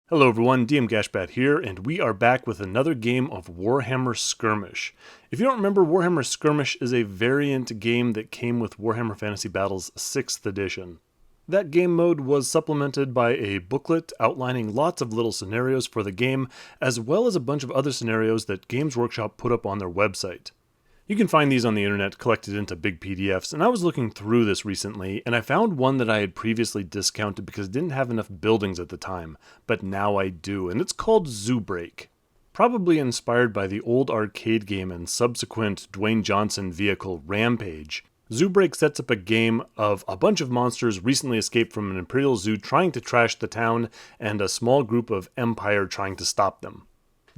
Hello everyone, Gashbad here, and we are back with another game of Warhammer Skirmish. If you don't remember, Warhammer Skirmish is a variant game that came with Warhammer Fantasy Battles 6th edition. That game mode was supplemented by a booklet outlining lots of little scenarios for the game, as well as a bunch of other scenarios that Games Workshop put up on their website. You can find these on the internet collected into big PDFs, and I was looking through this recently, and I found one that I had previously discounted because it didn't have enough buildings at the time, but now I do, and it's called Zoo Break. Probably inspired by the old arcade game and subsequent Dwayne Johnson vehicle Rampage, Zoo Break sets up a game of a bunch of monsters recently escaped from an Imperial Zoo trying to trash the town, and a small group of Empire trying to stop them.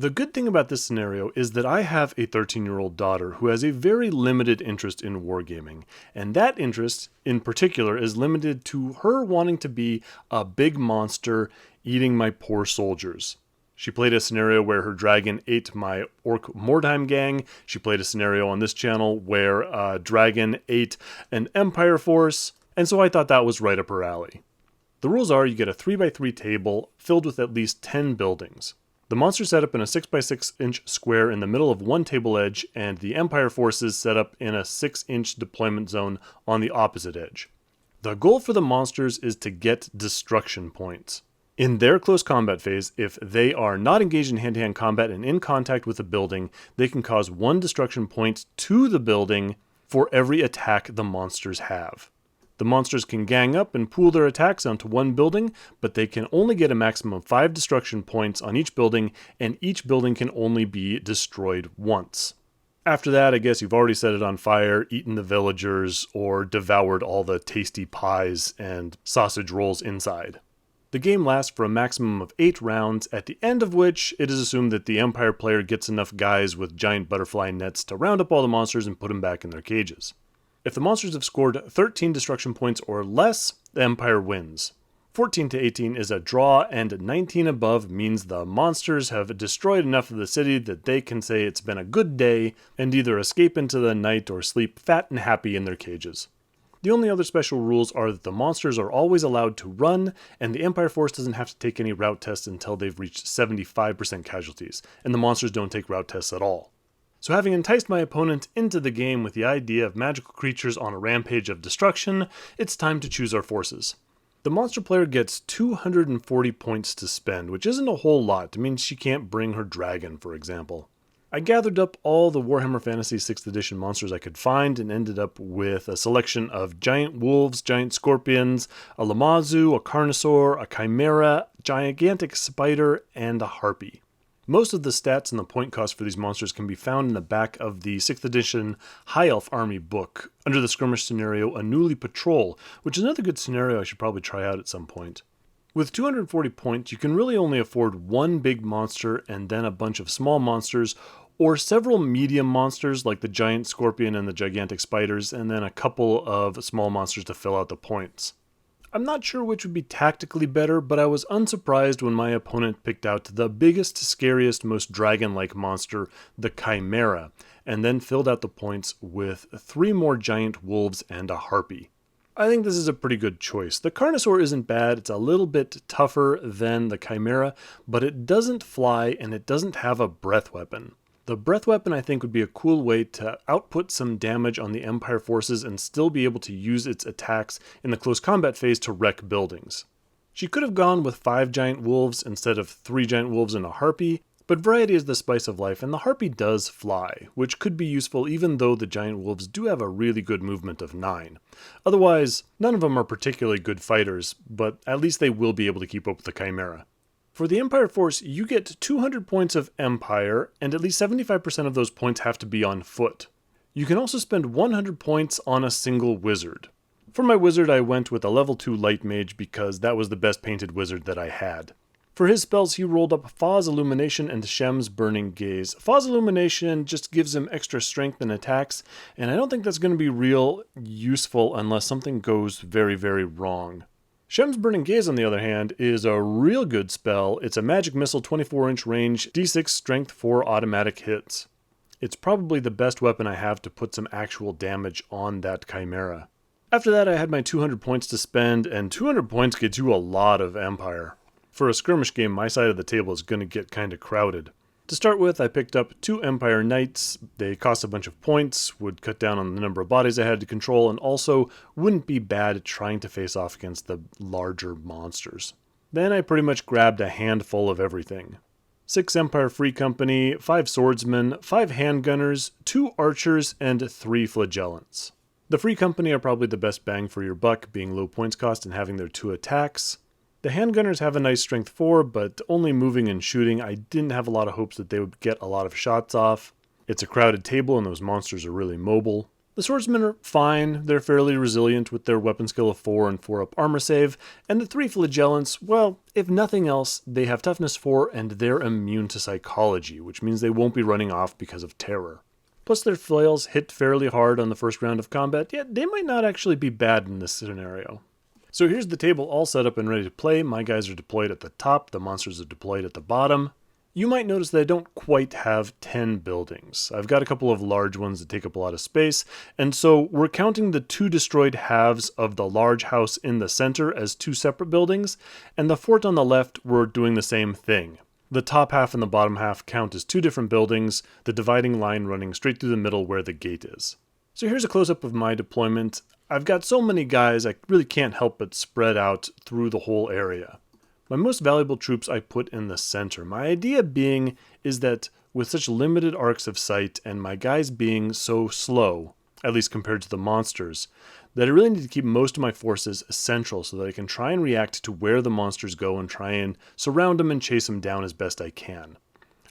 The good thing about this scenario is that I have a 13-year-old daughter who has a very limited interest in wargaming, and that interest, in particular, is limited to her wanting to be a big monster eating my poor soldiers. She played a scenario where her dragon ate my Orc Mordheim gang. She played a scenario on this channel where a dragon ate an Empire force, and so I thought that was right up her alley. The rules are you get a 3x3 table filled with at least 10 buildings. The monster's set up in a 6x6 inch square in the middle of one table edge, and the Empire forces set up in a 6-inch deployment zone on the opposite edge. The goal for the monsters is to get destruction points. In their close combat phase, if they are not engaged in hand-to-hand combat and in contact with a building, they can cause 1 destruction point to the building for every attack the monsters have. The monsters can gang up and pool their attacks onto one building, but they can only get a maximum of 5 destruction points on each building, and each building can only be destroyed once. After that, I guess you've already set it on fire, eaten the villagers, or devoured all the tasty pies and sausage rolls inside. The game lasts for a maximum of 8 rounds, at the end of which it is assumed that the Empire player gets enough guys with giant butterfly nets to round up all the monsters and put them back in their cages. If the monsters have scored 13 destruction points or less, the Empire wins. 14 to 18 is a draw, and 19 above means the monsters have destroyed enough of the city that they can say it's been a good day and either escape into the night or sleep fat and happy in their cages. The only other special rules are that the monsters are always allowed to run, and the Empire force doesn't have to take any rout tests until they've reached 75% casualties, and the monsters don't take rout tests at all. So having enticed my opponent into the game with the idea of magical creatures on a rampage of destruction, it's time to choose our forces. The monster player gets 240 points to spend, which isn't a whole lot. It means she can't bring her dragon, for example. I gathered up all the Warhammer Fantasy 6th edition monsters I could find and ended up with a selection of giant wolves, giant scorpions, a Lamazu, a Carnosaur, a Chimera, gigantic spider, and a harpy. Most of the stats and the point cost for these monsters can be found in the back of the 6th edition High Elf Army book, under the Skirmish scenario A Newly Patrol, which is another good scenario I should probably try out at some point. With 240 points, you can really only afford one big monster and then a bunch of small monsters, or several medium monsters like the giant scorpion and the gigantic spiders, and then a couple of small monsters to fill out the points. I'm not sure which would be tactically better, but I was unsurprised when my opponent picked out the biggest, scariest, most dragon-like monster, the Chimera, and then filled out the points with 3 more giant wolves and a harpy. I think this is a pretty good choice. The Carnosaur isn't bad, it's a little bit tougher than the Chimera, but it doesn't fly and it doesn't have a breath weapon. The breath weapon I think would be a cool way to output some damage on the Empire forces and still be able to use its attacks in the close combat phase to wreck buildings. She could have gone with 5 giant wolves instead of 3 giant wolves and a harpy, but variety is the spice of life and the harpy does fly, which could be useful even though the giant wolves do have a really good movement of 9. Otherwise, none of them are particularly good fighters, but at least they will be able to keep up with the Chimera. For the Empire force, you get 200 points of Empire, and at least 75% of those points have to be on foot. You can also spend 100 points on a single wizard. For my wizard, I went with a level 2 light mage because that was the best painted wizard that I had. For his spells, he rolled up Faw's Illumination and Shem's Burning Gaze. Faw's Illumination just gives him extra strength and attacks, and I don't think that's going to be real useful unless something goes very, very wrong. Shem's Burning Gaze, on the other hand, is a real good spell. It's a magic missile, 24-inch range, d6 strength for automatic hits. It's probably the best weapon I have to put some actual damage on that Chimera. After that, I had my 200 points to spend, and 200 points gets you a lot of Empire. For a skirmish game, my side of the table is going to get kind of crowded. To start with, I picked up 2 Empire Knights. They cost a bunch of points, would cut down on the number of bodies I had to control, and also wouldn't be bad trying to face off against the larger monsters. Then I pretty much grabbed a handful of everything. 6 Empire Free Company, 5 Swordsmen, 5 Handgunners, 2 Archers, and 3 Flagellants. The Free Company are probably the best bang for your buck, being low points cost and having their 2 attacks. The Handgunners have a nice strength 4, but only moving and shooting. I didn't have a lot of hopes that they would get a lot of shots off. It's a crowded table and those monsters are really mobile. The Swordsmen are fine. They're fairly resilient with their weapon skill of 4 and 4 up armor save. And the 3 Flagellants, well, if nothing else, they have toughness 4 and they're immune to psychology, which means they won't be running off because of terror. Plus their flails hit fairly hard on the first round of combat, yet they might not actually be bad in this scenario. So here's the table all set up and ready to play. My guys are deployed at the top, the monsters are deployed at the bottom. You might notice that I don't quite have 10 buildings. I've got a couple of large ones that take up a lot of space, and so we're counting the 2 destroyed halves of the large house in the center as 2 separate buildings, and the fort on the left, we're doing the same thing. The top half and the bottom half count as 2 different buildings, the dividing line running straight through the middle where the gate is. So here's a close-up of my deployment. I've got so many guys, I really can't help but spread out through the whole area. My most valuable troops I put in the center. My idea being is that with such limited arcs of sight and my guys being so slow, at least compared to the monsters, that I really need to keep most of my forces central so that I can try and react to where the monsters go and try and surround them and chase them down as best I can.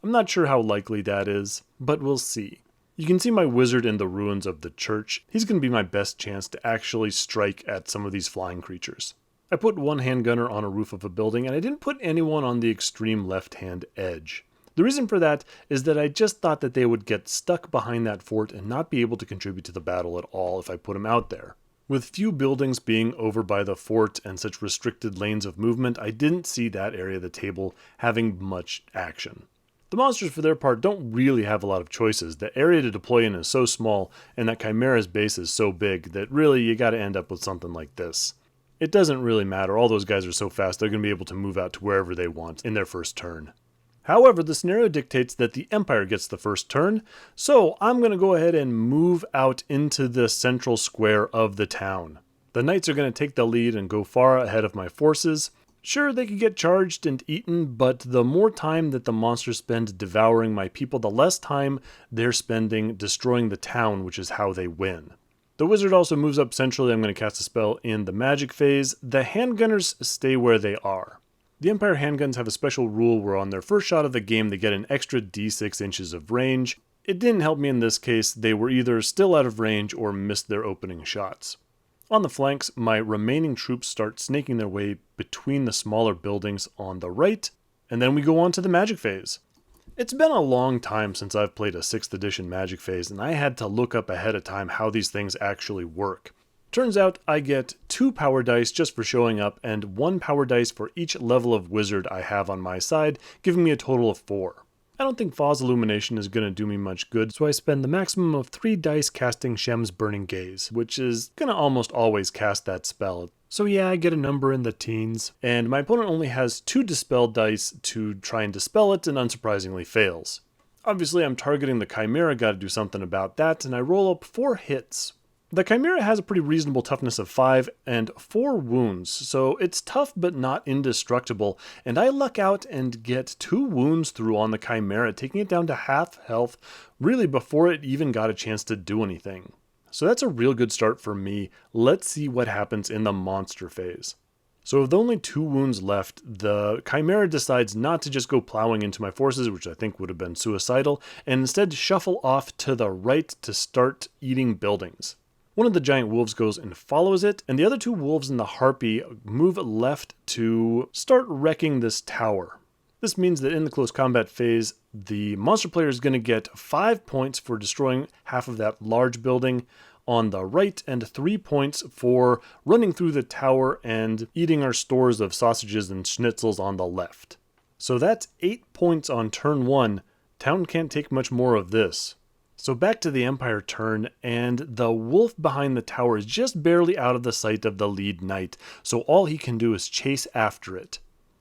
I'm not sure how likely that is, but we'll see. You can see my wizard in the ruins of the church. He's going to be my best chance to actually strike at some of these flying creatures. I put 1 handgunner on a roof of a building, and I didn't put anyone on the extreme left-hand edge. The reason for that is that I just thought that they would get stuck behind that fort and not be able to contribute to the battle at all if I put them out there. With few buildings being over by the fort and such restricted lanes of movement, I didn't see that area of the table having much action. The monsters, for their part, don't really have a lot of choices. The area to deploy in is so small, and that Chimera's base is so big, that really you gotta end up with something like this. It doesn't really matter. All those guys are so fast, they're gonna be able to move out to wherever they want in their first turn. However, the scenario dictates that the Empire gets the first turn, so I'm gonna go ahead and move out into the central square of the town. The Knights are gonna take the lead and go far ahead of my forces. Sure, they could get charged and eaten, but the more time that the monsters spend devouring my people, the less time they're spending destroying the town, which is how they win. The wizard also moves up centrally. I'm going to cast a spell in the magic phase. The handgunners stay where they are. The Empire handguns have a special rule where on their first shot of the game they get an extra d6 inches of range. It didn't help me in this case. They were either still out of range or missed their opening shots. On the flanks, my remaining troops start snaking their way between the smaller buildings on the right, and then we go on to the magic phase. It's been a long time since I've played a 6th edition magic phase, and I had to look up ahead of time how these things actually work. Turns out I get 2 power dice just for showing up, and 1 power dice for each level of wizard I have on my side, giving me a total of 4. I don't think Faw's Illumination is going to do me much good, so I spend the maximum of 3 dice casting Shem's Burning Gaze, which is going to almost always cast that spell. So yeah, I get a number in the teens, and my opponent only has 2 dispel dice to try and dispel it, and unsurprisingly fails. Obviously I'm targeting the Chimera, gotta do something about that, and I roll up 4 hits. The Chimera has a pretty reasonable toughness of 5 and 4 wounds, so it's tough but not indestructible, and I luck out and get 2 wounds through on the Chimera, taking it down to half health, really before it even got a chance to do anything. So that's a real good start for me. Let's see what happens in the monster phase. So with only 2 wounds left, the Chimera decides not to just go plowing into my forces, which I think would have been suicidal, and instead shuffle off to the right to start eating buildings. One of the giant wolves goes and follows it, and the other 2 wolves and the harpy move left to start wrecking this tower. This means that in the close combat phase, the monster player is going to get 5 points for destroying half of that large building on the right, and 3 points for running through the tower and eating our stores of sausages and schnitzels on the left. So that's 8 points on turn 1. Town can't take much more of this. So back to the Empire turn, and the wolf behind the tower is just barely out of the sight of the lead knight, so all he can do is chase after it.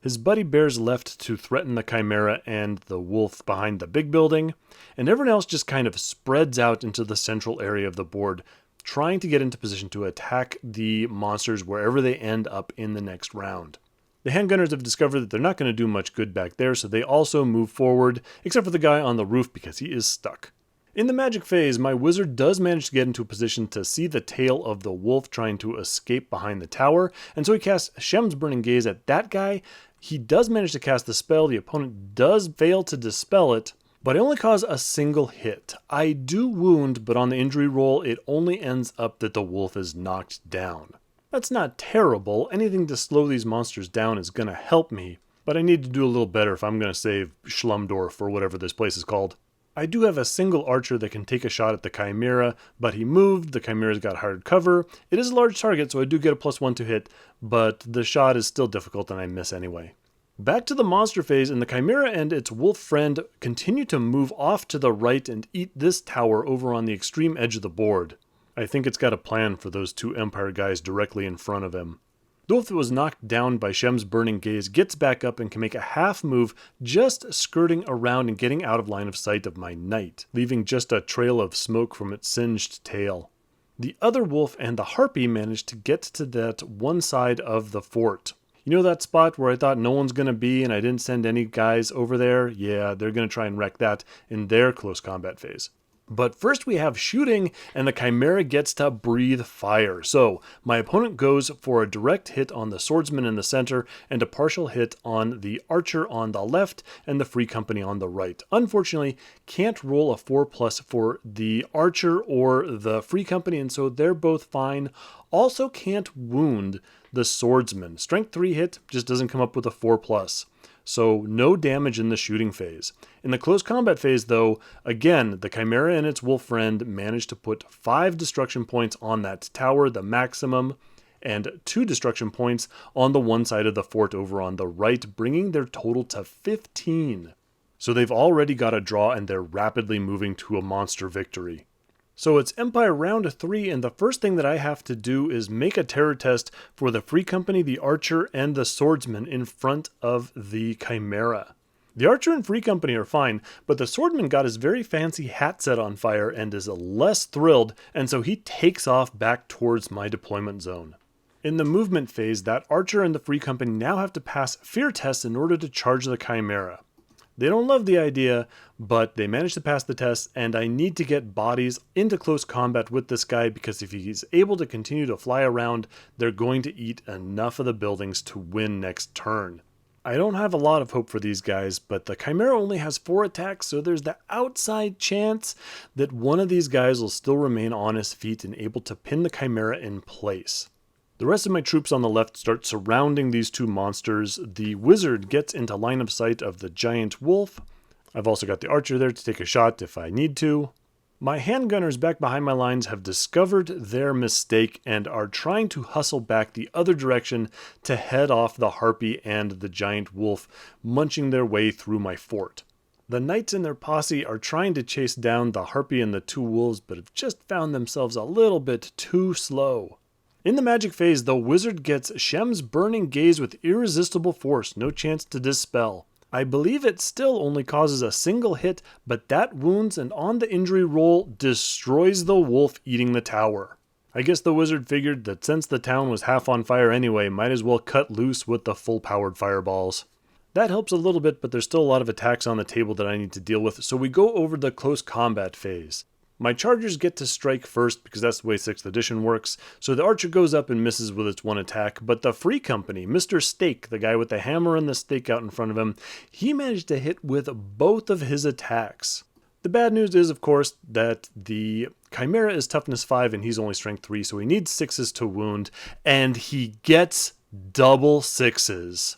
His buddy bears left to threaten the Chimera and the wolf behind the big building, and everyone else just kind of spreads out into the central area of the board, trying to get into position to attack the monsters wherever they end up in the next round. The handgunners have discovered that they're not going to do much good back there, so they also move forward, except for the guy on the roof because he is stuck. In the magic phase, my wizard does manage to get into a position to see the tail of the wolf trying to escape behind the tower, and so he casts Shem's Burning Gaze at that guy. He does manage to cast the spell, the opponent does fail to dispel it, but I only cause a single hit. I do wound, but on the injury roll, it only ends up that the wolf is knocked down. That's not terrible. Anything to slow these monsters down is going to help me, but I need to do a little better if I'm going to save Schlumdorf or whatever this place is called. I do have a single archer that can take a shot at the Chimera, but he moved, the Chimera's got hard cover. It is a large target, so I do get a +1 to hit, but the shot is still difficult and I miss anyway. Back to the monster phase, and the Chimera and its wolf friend continue to move off to the right and eat this tower over on the extreme edge of the board. I think it's got a plan for those two Empire guys directly in front of him. The wolf that was knocked down by Shem's Burning Gaze gets back up and can make a half move, just skirting around and getting out of line of sight of my knight, leaving just a trail of smoke from its singed tail. The other wolf and the harpy managed to get to that one side of the fort. You know that spot where I thought no one's going to be and I didn't send any guys over there? Yeah, they're going to try and wreck that in their close combat phase. But first we have shooting, and the Chimera gets to breathe fire. So my opponent goes for a direct hit on the swordsman in the center and a partial hit on the archer on the left and the free company on the right. Unfortunately, can't roll a 4+ for the archer or the free company, and so they're both fine. Also can't wound the swordsman. Strength 3 hit just doesn't come up with a 4+. So no damage in the shooting phase. In the close combat phase though, again, the Chimera and its wolf friend managed to put 5 destruction points on that tower, the maximum, and 2 destruction points on the one side of the fort over on the right, bringing their total to 15. So they've already got a draw and they're rapidly moving to a monster victory. So it's Empire round 3, and the first thing that I have to do is make a terror test for the free company, the archer, and the swordsman in front of the Chimera. The archer and free company are fine, but the swordsman got his very fancy hat set on fire and is less thrilled, and so he takes off back towards my deployment zone. In the movement phase, that archer and the free company now have to pass fear tests in order to charge the Chimera. They don't love the idea, but they managed to pass the test, and I need to get bodies into close combat with this guy because if he's able to continue to fly around, they're going to eat enough of the buildings to win next turn. I don't have a lot of hope for these guys, but the Chimera only has 4 attacks, so there's the outside chance that one of these guys will still remain on his feet and able to pin the Chimera in place. The rest of my troops on the left start surrounding these two monsters. The wizard gets into line of sight of the giant wolf. I've also got the archer there to take a shot if I need to. My handgunners back behind my lines have discovered their mistake and are trying to hustle back the other direction to head off the harpy and the giant wolf, munching their way through my fort. The knights and their posse are trying to chase down the harpy and the 2 wolves, but have just found themselves a little bit too slow. In the magic phase, the wizard gets Shem's Burning Gaze with irresistible force, no chance to dispel. I believe it still only causes a single hit, but that wounds and on the injury roll destroys the wolf eating the tower. I guess the wizard figured that since the town was half on fire anyway, might as well cut loose with the full-powered fireballs. That helps a little bit, but there's still a lot of attacks on the table that I need to deal with, so we go over the close combat phase. My chargers get to strike first because that's the way 6th edition works, so the archer goes up and misses with its 1 attack, but the free company, Mr. Stake, the guy with the hammer and the stake out in front of him, he managed to hit with both of his attacks. The bad news is, of course, that the Chimera is toughness 5 and he's only strength 3, so he needs 6s to wound, and he gets double 6s.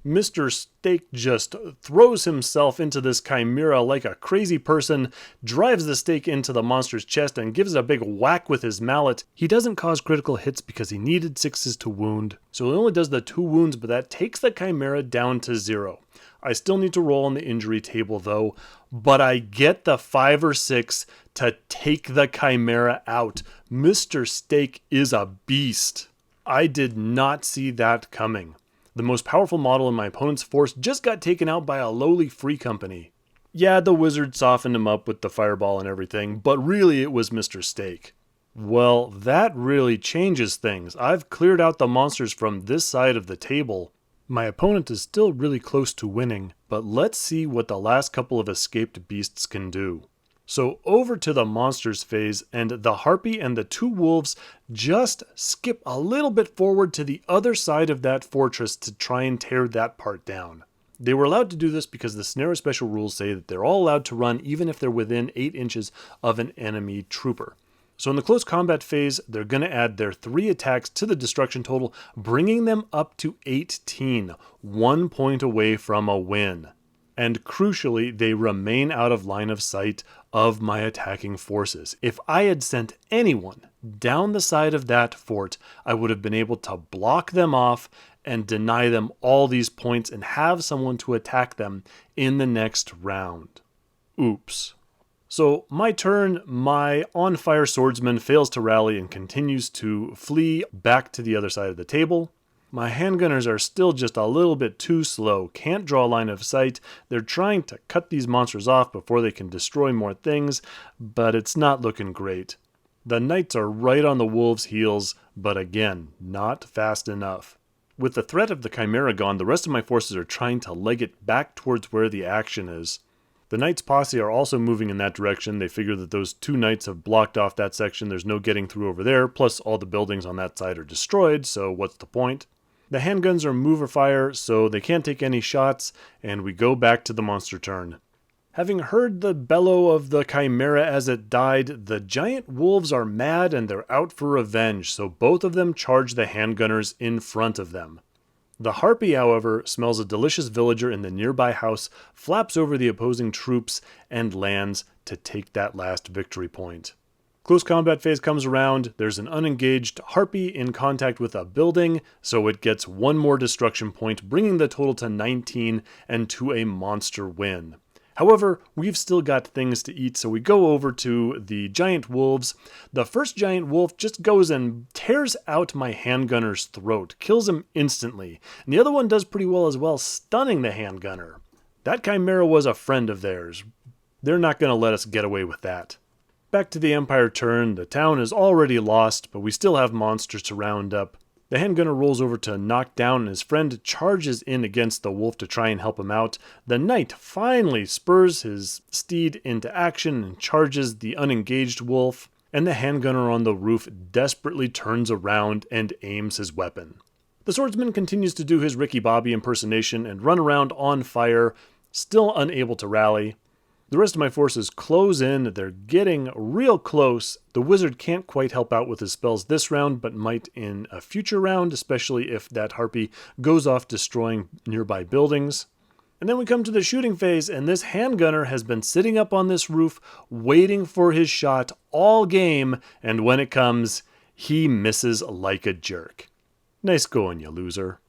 Mr. Stake just throws himself into this Chimera like a crazy person, drives the stake into the monster's chest, and gives it a big whack with his mallet. He doesn't cause critical hits because he needed 6s to wound, so he only does the 2 wounds, but that takes the Chimera down to 0. I still need to roll on the injury table though, but I get the 5 or 6 to take the Chimera out. Mr. Stake is a beast. I did not see that coming. The most powerful model in my opponent's force just got taken out by a lowly free company. Yeah, the wizard softened him up with the fireball and everything, but really it was Mr. Steak. Well, that really changes things. I've cleared out the monsters from this side of the table. My opponent is still really close to winning, but let's see what the last couple of escaped beasts can do. So over to the monsters phase, and the harpy and the 2 wolves just skip a little bit forward to the other side of that fortress to try and tear that part down. They were allowed to do this because the Scenario Special rules say that they're all allowed to run even if they're within 8 inches of an enemy trooper. So in the close combat phase, they're going to add their 3 attacks to the destruction total, bringing them up to 18, 1 point away from a win. And crucially, they remain out of line of sight of my attacking forces. If I had sent anyone down the side of that fort, I would have been able to block them off and deny them all these points and have someone to attack them in the next round. Oops. So my turn, my on-fire swordsman fails to rally and continues to flee back to the other side of the table. My handgunners are still just a little bit too slow, can't draw a line of sight. They're trying to cut these monsters off before they can destroy more things, but it's not looking great. The knights are right on the wolves' heels, but again, not fast enough. With the threat of the Chimera gone, the rest of my forces are trying to leg it back towards where the action is. The knights' posse are also moving in that direction. They figure that those 2 knights have blocked off that section. There's no getting through over there, plus all the buildings on that side are destroyed, so what's the point? The handguns are mover fire, so they can't take any shots, and we go back to the monster turn. Having heard the bellow of the Chimera as it died, the giant wolves are mad and they're out for revenge, so both of them charge the handgunners in front of them. The harpy, however, smells a delicious villager in the nearby house, flaps over the opposing troops, and lands to take that last victory point. Close combat phase comes around, there's an unengaged harpy in contact with a building, so it gets 1 more destruction point, bringing the total to 19 and to a monster win. However, we've still got things to eat, so we go over to the giant wolves. The first giant wolf just goes and tears out my handgunner's throat, kills him instantly, and the other one does pretty well as well, stunning the handgunner. That Chimera was a friend of theirs. They're not going to let us get away with that. Back to the Empire turn, the town is already lost, but we still have monsters to round up. The handgunner rolls over to knock down, and his friend charges in against the wolf to try and help him out. The knight finally spurs his steed into action and charges the unengaged wolf, and the handgunner on the roof desperately turns around and aims his weapon. The swordsman continues to do his Ricky Bobby impersonation and run around on fire, still unable to rally. The rest of my forces close in, they're getting real close. The wizard can't quite help out with his spells this round, but might in a future round, especially if that harpy goes off destroying nearby buildings. And then we come to the shooting phase, and this handgunner has been sitting up on this roof waiting for his shot all game, and when it comes, he misses like a jerk. Nice going, you loser.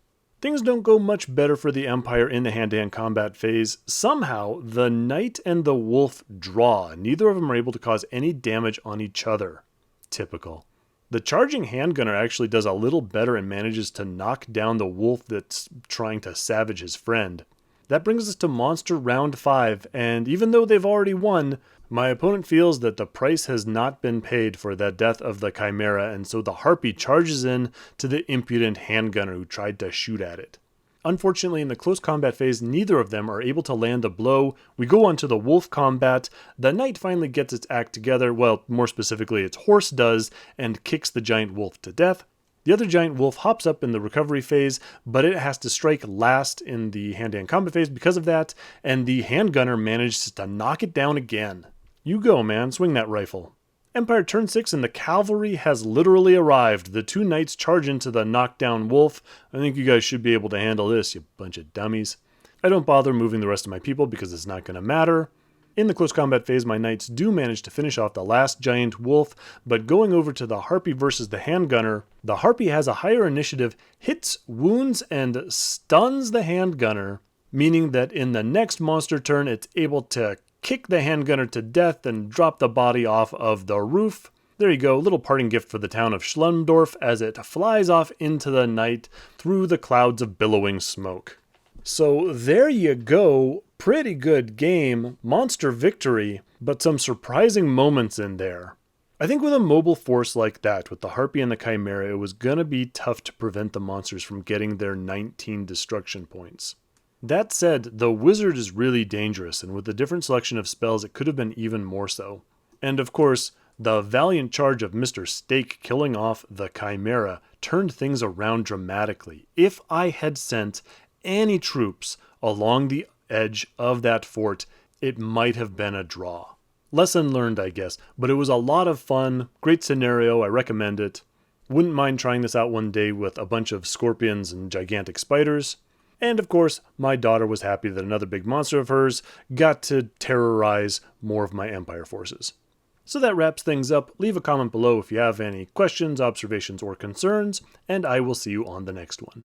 Things don't go much better for the Empire in the hand-to-hand combat phase. Somehow, the knight and the wolf draw. Neither of them are able to cause any damage on each other. Typical. The charging handgunner actually does a little better and manages to knock down the wolf that's trying to savage his friend. That brings us to Monster Round 5, and even though they've already won, my opponent feels that the price has not been paid for the death of the Chimera, and so the harpy charges in to the impudent handgunner who tried to shoot at it. Unfortunately, in the close combat phase, neither of them are able to land a blow. We go on to the wolf combat. The knight finally gets its act together, well, more specifically, its horse does, and kicks the giant wolf to death. The other giant wolf hops up in the recovery phase, but it has to strike last in the hand-to-hand combat phase because of that, and the handgunner manages to knock it down again. You go, man. Swing that rifle. Empire turn 6 and the cavalry has literally arrived. The 2 knights charge into the knockdown wolf. I think you guys should be able to handle this, you bunch of dummies. I don't bother moving the rest of my people because it's not going to matter. In the close combat phase, my knights do manage to finish off the last giant wolf, but going over to the harpy versus the handgunner, the harpy has a higher initiative, hits, wounds, and stuns the handgunner, meaning that in the next monster turn, it's able to kick the handgunner to death and drop the body off of the roof. There you go, little parting gift for the town of Schlumdorf as it flies off into the night through the clouds of billowing smoke. So there you go, pretty good game, monster victory, but some surprising moments in there. I think with a mobile force like that, with the Harpy and the Chimera, it was gonna be tough to prevent the monsters from getting their 19 destruction points. That said, the Wizard is really dangerous, and with the different selection of spells, it could have been even more so. And of course, the valiant charge of Mr. Stake killing off the Chimera turned things around dramatically. If I had sent any troops along the edge of that fort, it might have been a draw. Lesson learned, I guess, but it was a lot of fun. Great scenario, I recommend it. Wouldn't mind trying this out one day with a bunch of scorpions and gigantic spiders. And of course, my daughter was happy that another big monster of hers got to terrorize more of my Empire forces. So that wraps things up. Leave a comment below if you have any questions, observations, or concerns, and I will see you on the next one.